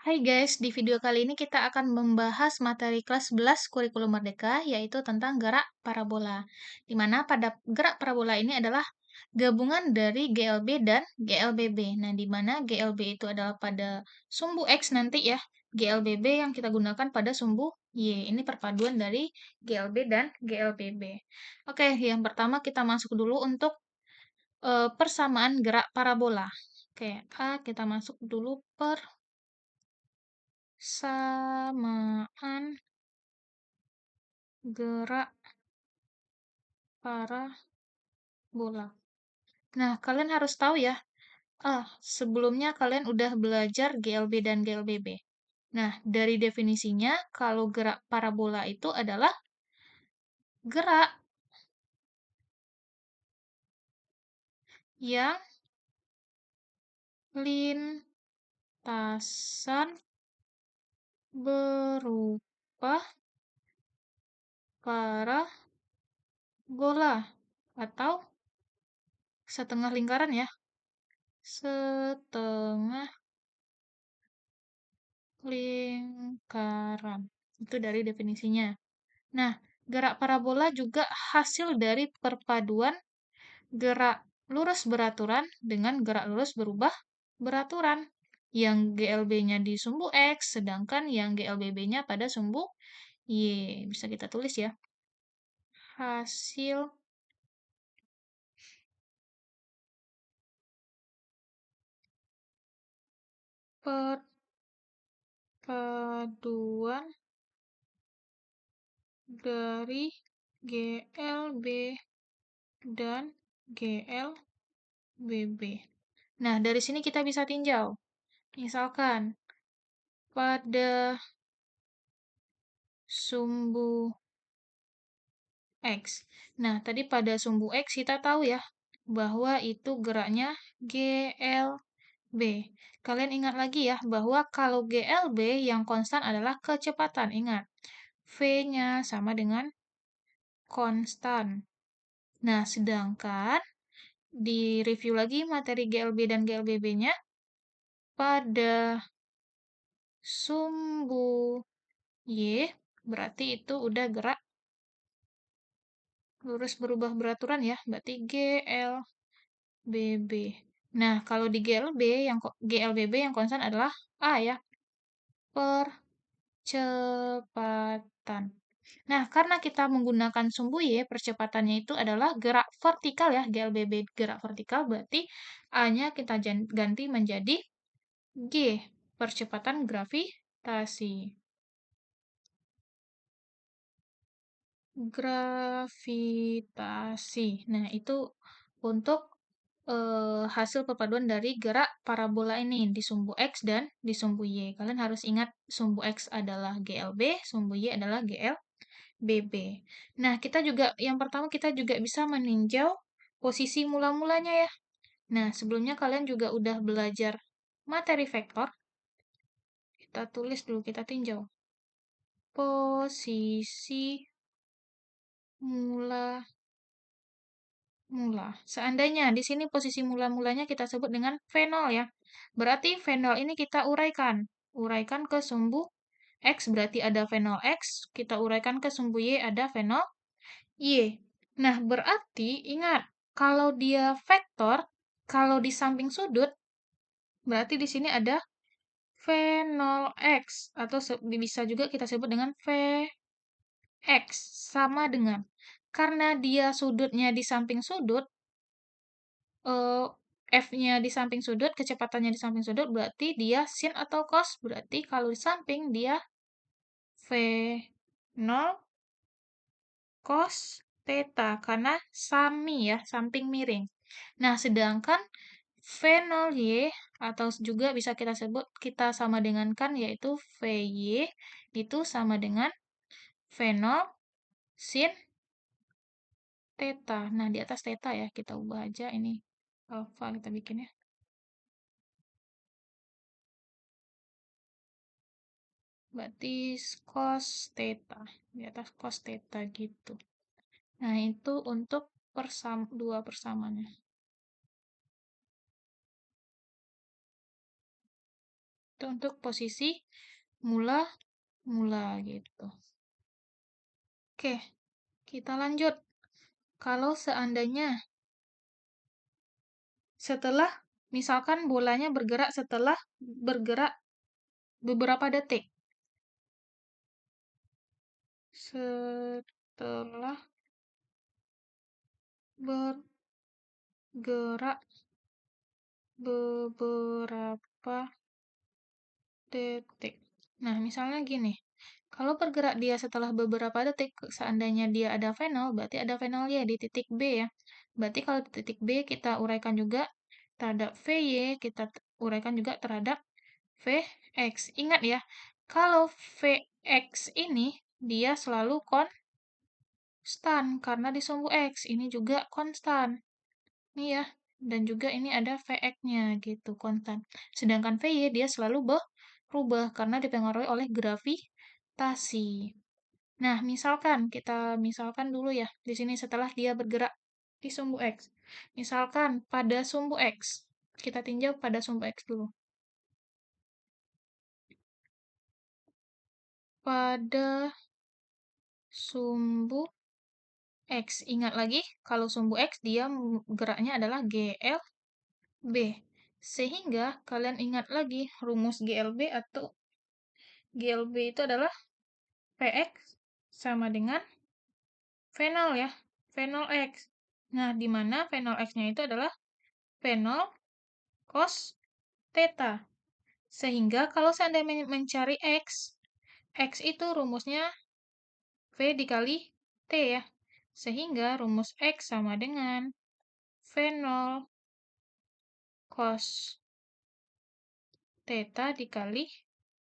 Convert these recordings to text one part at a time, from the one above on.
Hai guys, di video kali ini kita akan membahas materi kelas 11 Kurikulum Merdeka, yaitu tentang gerak parabola. Di mana pada gerak parabola ini adalah gabungan dari GLB dan GLBB. Nah, di mana GLB itu adalah pada sumbu X nanti ya, GLBB yang kita gunakan pada sumbu Y. Ini perpaduan dari GLB dan GLBB. Oke, yang pertama kita masuk dulu untuk persamaan gerak parabola. Oke, kita masuk dulu persamaan gerak parabola. Nah, kalian harus tahu ya, sebelumnya kalian udah belajar GLB dan GLBB. Nah, dari definisinya, kalau gerak parabola itu adalah gerak yang lintasan berupa parabola atau setengah lingkaran ya, setengah lingkaran. Itu dari definisinya. Nah, gerak parabola juga hasil dari perpaduan gerak lurus beraturan dengan gerak lurus berubah beraturan. Yang GLB-nya di sumbu X, sedangkan yang GLBB-nya pada sumbu Y. Bisa kita tulis ya. Hasil perpaduan dari GLB dan GLBB. Nah, dari sini kita bisa tinjau. Misalkan, pada sumbu X. Nah, tadi pada sumbu X kita tahu ya, bahwa itu geraknya GLB. Kalian ingat lagi ya, bahwa kalau GLB yang konstan adalah kecepatan. Ingat, V-nya sama dengan konstan. Nah, sedangkan di review lagi materi GLB dan GLBB-nya, pada sumbu Y, berarti itu udah gerak lurus berubah beraturan ya, berarti GLBB. Nah, kalau di GLBB yang konstan adalah A ya, percepatan. Nah, karena kita menggunakan sumbu Y, percepatannya itu adalah gerak vertikal ya, GLBB gerak vertikal, berarti A-nya kita ganti menjadi G, percepatan gravitasi. Gravitasi. Nah, itu untuk hasil perpaduan dari gerak parabola ini di sumbu X dan di sumbu Y. Kalian harus ingat sumbu X adalah GLB, sumbu Y adalah GLBB. Nah, yang pertama kita juga bisa meninjau posisi mula-mulanya ya. Nah, sebelumnya kalian juga udah belajar materi vektor. Kita tulis dulu, kita tinjau. Posisi mula Seandainya di sini posisi mula-mulanya kita sebut dengan V0 ya. Berarti V0 ini kita uraikan. Uraikan ke sumbu X berarti ada V0 X, kita uraikan ke sumbu Y ada V0 Y. Nah, berarti ingat, kalau dia vektor, kalau di samping sudut, berarti di sini ada V0X atau bisa juga kita sebut dengan Vx sama dengan karena dia sudutnya di samping sudut, eh, F-nya di samping sudut, kecepatannya di samping sudut, berarti dia sin atau cos. Berarti kalau di samping dia V0 cos theta, karena sami ya, samping miring. Nah, sedangkan V0Y, atau juga bisa kita sebut, kita sama dengankan, yaitu VY, itu sama dengan V0 sin theta. Nah, di atas theta ya, kita ubah aja ini alpha kita bikin ya. Berarti cos theta. Di atas cos theta gitu. Nah, itu untuk dua persamaannya. Itu untuk posisi mula gitu. Oke, kita lanjut. Kalau seandainya setelah misalkan bolanya bergerak setelah bergerak beberapa detik. Setelah bergerak beberapa detik. Nah, misalnya gini. Kalau bergerak dia setelah beberapa detik, seandainya dia ada final, berarti ada final Y di titik B ya. Berarti kalau di titik B kita uraikan juga terhadap VY, kita uraikan juga terhadap Vx. Ingat ya, kalau Vx ini dia selalu konstan karena di sumbu X. Ini juga konstan. Nih ya, dan juga ini ada Vx-nya gitu, konstan. Sedangkan Vy dia selalu berubah karena dipengaruhi oleh gravitasi. Nah, misalkan dulu ya, di sini setelah dia bergerak di sumbu X. Misalkan pada sumbu X, kita tinjau pada sumbu X dulu. Pada sumbu X, ingat lagi, kalau sumbu X dia geraknya adalah GLB. Sehingga kalian ingat lagi rumus GLB atau GLB itu adalah Px sama dengan V0 ya, V0 X. Nah, di mana V0 X-nya itu adalah V0 cos theta. Sehingga kalau seandainya mencari X, X itu rumusnya V dikali T ya. Sehingga rumus X sama dengan V0 cos theta dikali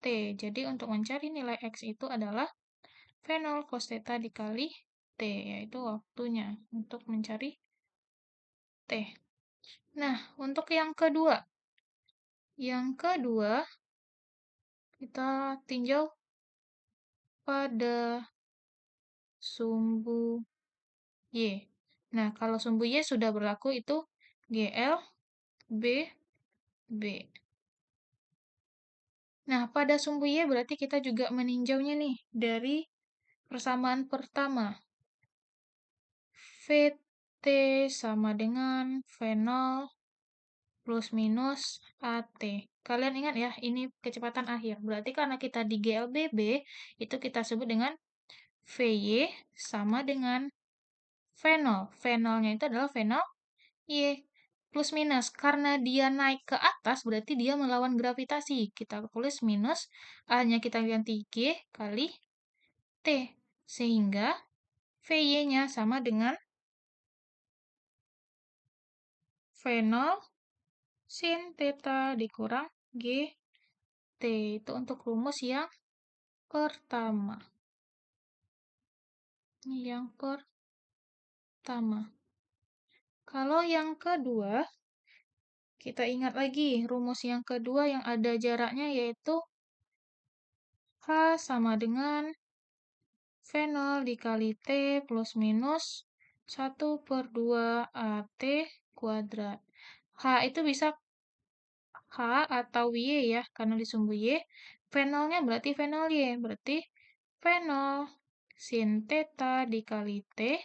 T. Jadi untuk mencari nilai X itu adalah V0 cos theta dikali T, yaitu waktunya untuk mencari T. Nah, untuk yang kedua. Yang kedua, kita tinjau pada sumbu Y. Nah, kalau sumbu Y sudah berlaku itu GL, B, B. Nah, pada sumbu Y berarti kita juga meninjaunya nih dari persamaan pertama. VT sama dengan V0 plus minus AT. Kalian ingat ya, ini kecepatan akhir. Berarti karena kita di GLBB, itu kita sebut dengan VY sama dengan V0. V0-nya itu adalah V0 Y plus minus. Karena dia naik ke atas, berarti dia melawan gravitasi. Kita tulis minus, A-nya kita ganti G kali T. Sehingga VY-nya sama dengan V0 sin theta dikurang G T. Itu untuk rumus yang pertama. Ini yang pertama. Kalau yang kedua, kita ingat lagi rumus yang kedua yang ada jaraknya yaitu H sama dengan V0 dikali T plus minus 1/2 AT kuadrat. H itu bisa H atau Y ya, karena disumbu Y. V0-nya berarti V0 Y, berarti V0 sin theta dikali T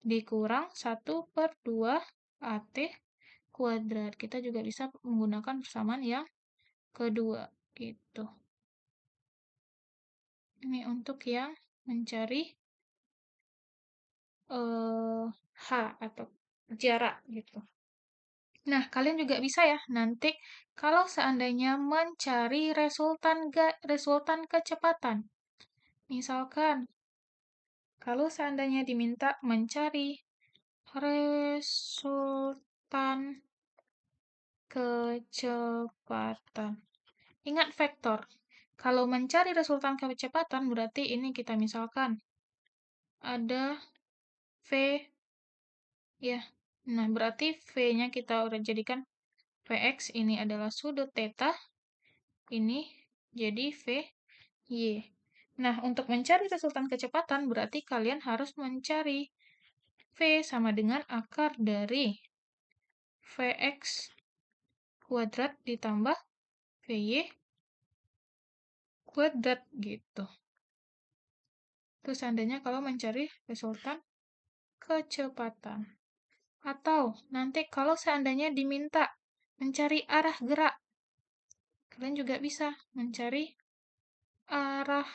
dikurang 1/2 AT kuadrat. Kita juga bisa menggunakan persamaan yang kedua, gitu. Ini untuk yang mencari H atau jarak gitu. Nah, kalian juga bisa ya nanti kalau seandainya mencari resultan kecepatan. Misalkan kalau seandainya diminta mencari resultan kecepatan. Ingat vektor. Kalau mencari resultan kecepatan berarti ini kita misalkan ada V ya. Nah, berarti V-nya kita udah jadikan Vx ini adalah sudut theta. Ini jadi Vy. Nah, untuk mencari resultan kecepatan berarti kalian harus mencari V sama dengan akar dari Vx kuadrat ditambah Vy kuadrat gitu. Terus seandainya kalau mencari resultan kecepatan. Atau nanti kalau seandainya diminta mencari arah gerak, kalian juga bisa mencari arah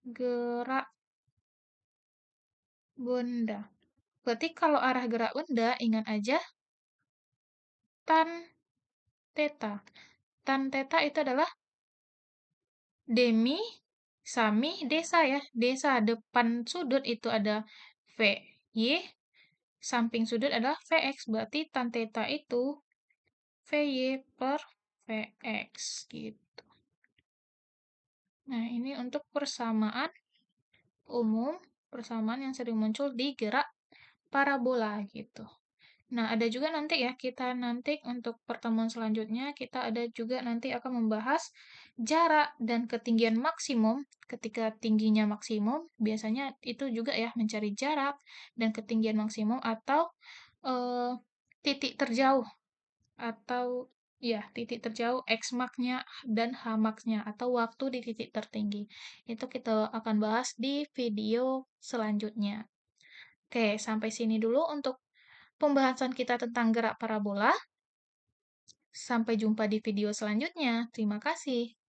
gerak benda. Berarti kalau arah gerak benda, ingat aja tan theta. Tan theta itu adalah demi, sami, desa ya. Desa depan sudut itu ada VY, samping sudut adalah VX. Berarti tan theta itu VY per VX gitu. Nah, ini untuk persamaan umum, persamaan yang sering muncul di gerak parabola gitu. Nah, ada juga nanti ya, kita nanti untuk pertemuan selanjutnya, kita ada juga nanti akan membahas jarak dan ketinggian maksimum. Ketika tingginya maksimum, biasanya itu juga ya, mencari jarak dan ketinggian maksimum atau eh, titik terjauh atau ya titik terjauh X max-nya dan H max-nya atau waktu di titik tertinggi. Itu kita akan bahas di video selanjutnya. Oke, sampai sini dulu untuk pembahasan kita tentang gerak parabola. Sampai jumpa di video selanjutnya. Terima kasih.